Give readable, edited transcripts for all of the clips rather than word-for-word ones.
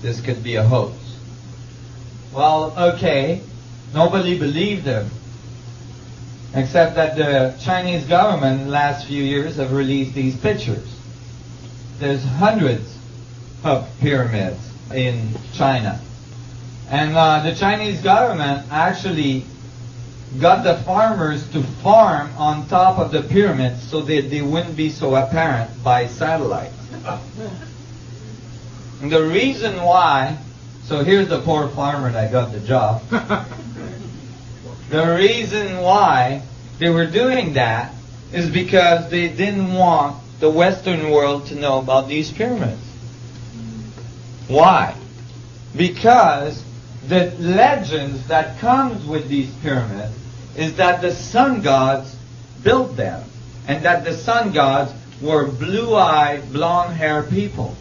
this could be a hoax. Well, okay, nobody believed him, except that the Chinese government in the last few years have released these pictures. There's hundreds of pyramids in China. And the Chinese government actually got the farmers to farm on top of the pyramids so that they wouldn't be so apparent by satellite. And the reason why, so here's the poor farmer that got the job. The reason why they were doing that is because they didn't want the Western world to know about these pyramids. Why? Because the legends that comes with these pyramids is that the sun gods built them, and that the sun gods were blue-eyed, blonde-haired people.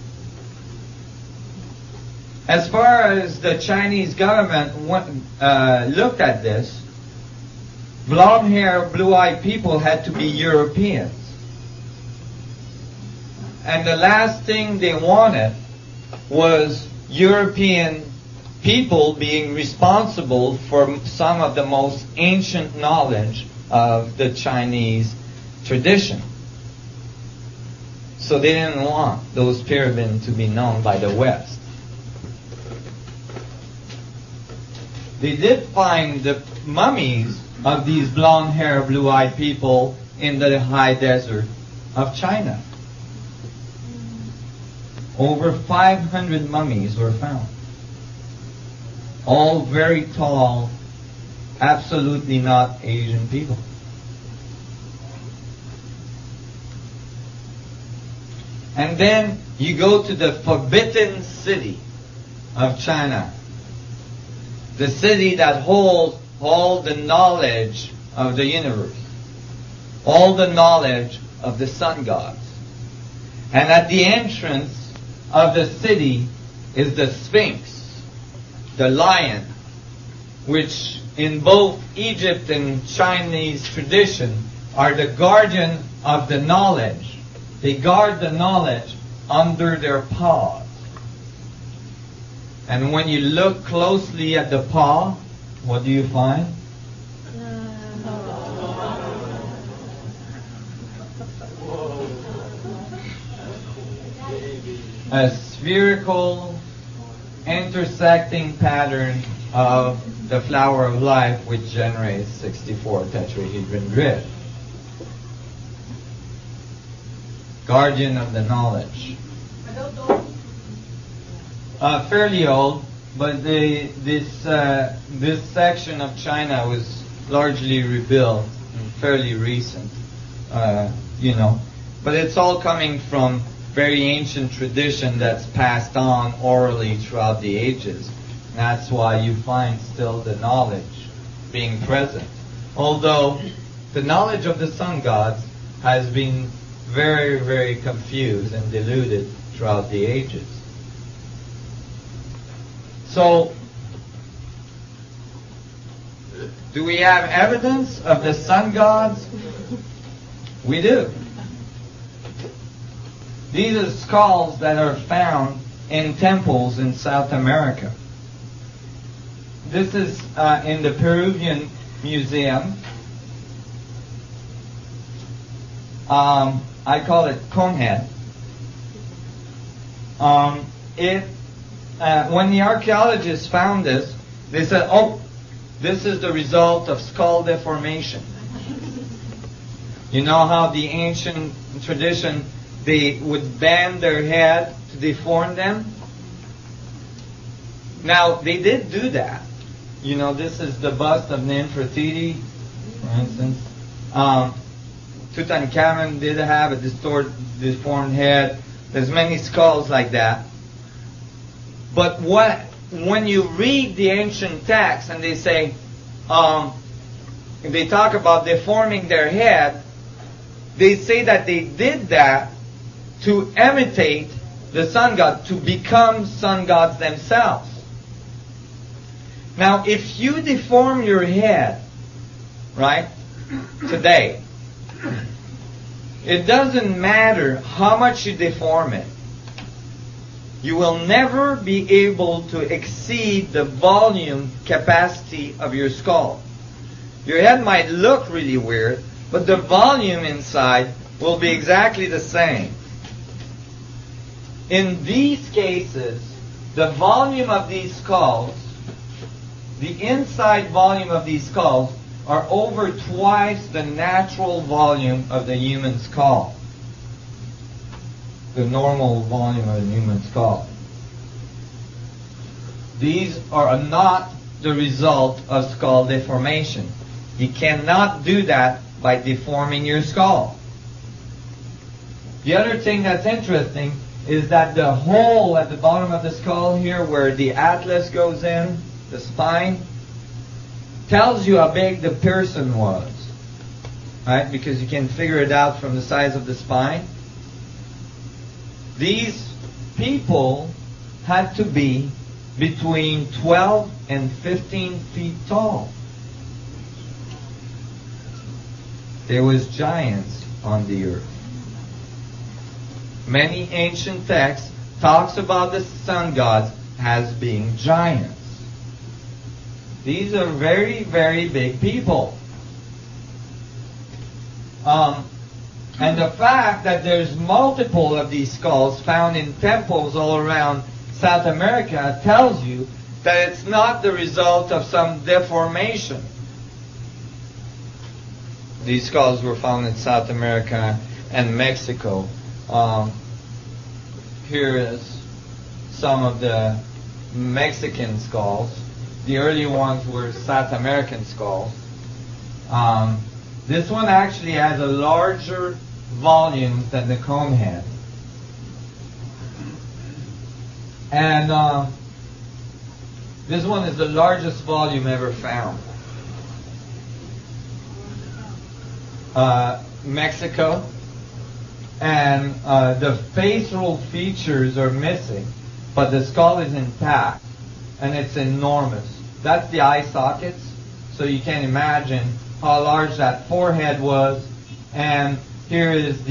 As far as the Chinese government looked at this, blonde-haired, blue-eyed people had to be Europeans. And the last thing they wanted was European people being responsible for some of the most ancient knowledge of the Chinese tradition. So they didn't want those pyramids to be known by the West. They did find the mummies of these blonde-haired, blue-eyed people in the high desert of China. Over 500 mummies were found. All very tall, absolutely not Asian people. And then you go to the forbidden city of China. The city that holds all the knowledge of the universe. All the knowledge of the sun gods. And at the entrance of the city is the Sphinx, the lion, which in both Egypt and Chinese tradition are the guardian of the knowledge. They guard the knowledge under their paws. And when you look closely at the paw, what do you find? A spherical intersecting pattern of the flower of life, which generates 64 tetrahedron grid. Guardian of the knowledge. Fairly old, but this section of China was largely rebuilt and fairly recent, But it's all coming from very ancient tradition that's passed on orally throughout the ages. That's why you find still the knowledge being present. Although the knowledge of the sun gods has been very, very confused and diluted throughout the ages. So, do we have evidence of the sun gods? We do. These are skulls that are found in temples in South America. This is in the Peruvian Museum. I call it Conehead. When the archaeologists found this, they said, "Oh, this is the result of skull deformation." You know how the ancient tradition, they would bend their head to deform them? Now, they did do that. This is the bust of Nefertiti, for instance. Tutankhamun did have a deformed head. There's many skulls like that. But when you read the ancient texts and they say, they talk about deforming their head, they say that they did that to imitate the sun god, to become sun gods themselves. Now, if you deform your head, right, today, it doesn't matter how much you deform it. you will never be able to exceed the volume capacity of your skull. Your head might look really weird, but the volume inside will be exactly the same. In these cases, the volume of these skulls, the inside volume of these skulls, are over twice the natural volume of the human skull. The normal volume of the human skull. These are not the result of skull deformation. You cannot do that by deforming your skull. The other thing that's interesting is that the hole at the bottom of the skull here, where the atlas goes in, the spine, tells you how big the person was, right? Because you can figure it out from the size of the spine. These people had to be between 12 and 15 feet tall. There was giants on the earth. Many ancient texts talks about the sun gods as being giants. These are very, very big people. And the fact that there's multiple of these skulls found in temples all around South America tells you that it's not the result of some deformation. These skulls were found in South America and Mexico. Here is some of the Mexican skulls. The early ones were South American skulls. This one actually has a larger volume than the cone head. And this one is the largest volume ever found. Mexico. And the facial features are missing, but the skull is intact, and it's enormous. That's the eye sockets, so you can imagine how large that forehead was. And here is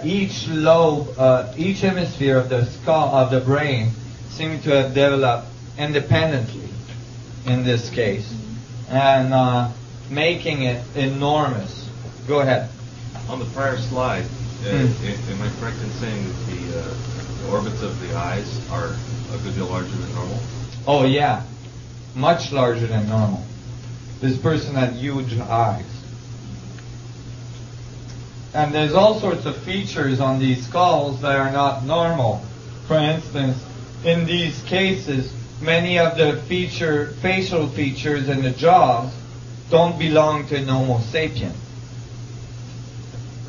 each lobe, each hemisphere of the skull of the brain seemed to have developed independently in this case, and making it enormous. Go ahead. On the prior slide, am I correct in saying that the orbits of the eyes are a good deal larger than normal? Oh yeah, much larger than normal. This person had huge eyes. And there's all sorts of features on these skulls that are not normal. For instance, in these cases, many of the facial features in the jaws don't belong to an Homo sapien.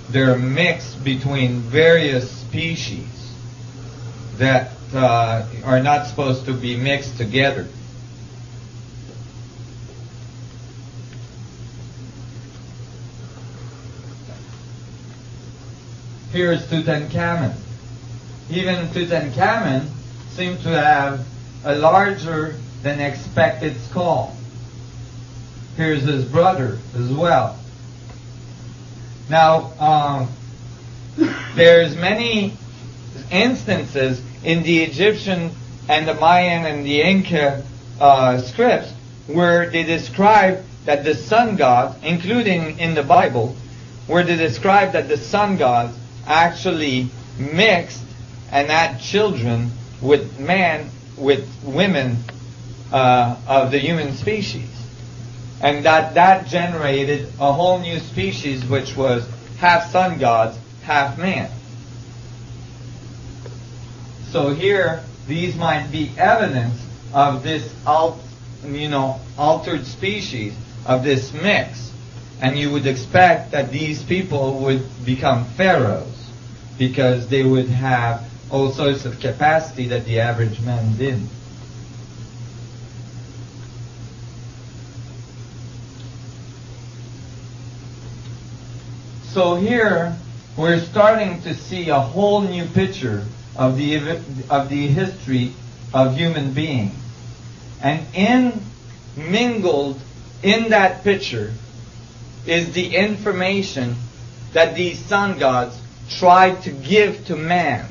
They're mixed between various species that are not supposed to be mixed together. Here's Tutankhamun. Even Tutankhamun seemed to have a larger than expected skull. Here's his brother as well. Now, there's many instances in the Egyptian and the Mayan and the Inca scripts where they describe that the sun gods, including in the Bible, where they describe that the sun gods actually mixed and had children with women of the human species. And that generated a whole new species which was half sun gods, half man. So here, these might be evidence of this altered species, of this mix. And you would expect that these people would become pharaohs because they would have all sorts of capacity that the average man didn't. So here, we're starting to see a whole new picture of the history of human beings. And mingled in that picture is the information that these sun gods tried to give to man.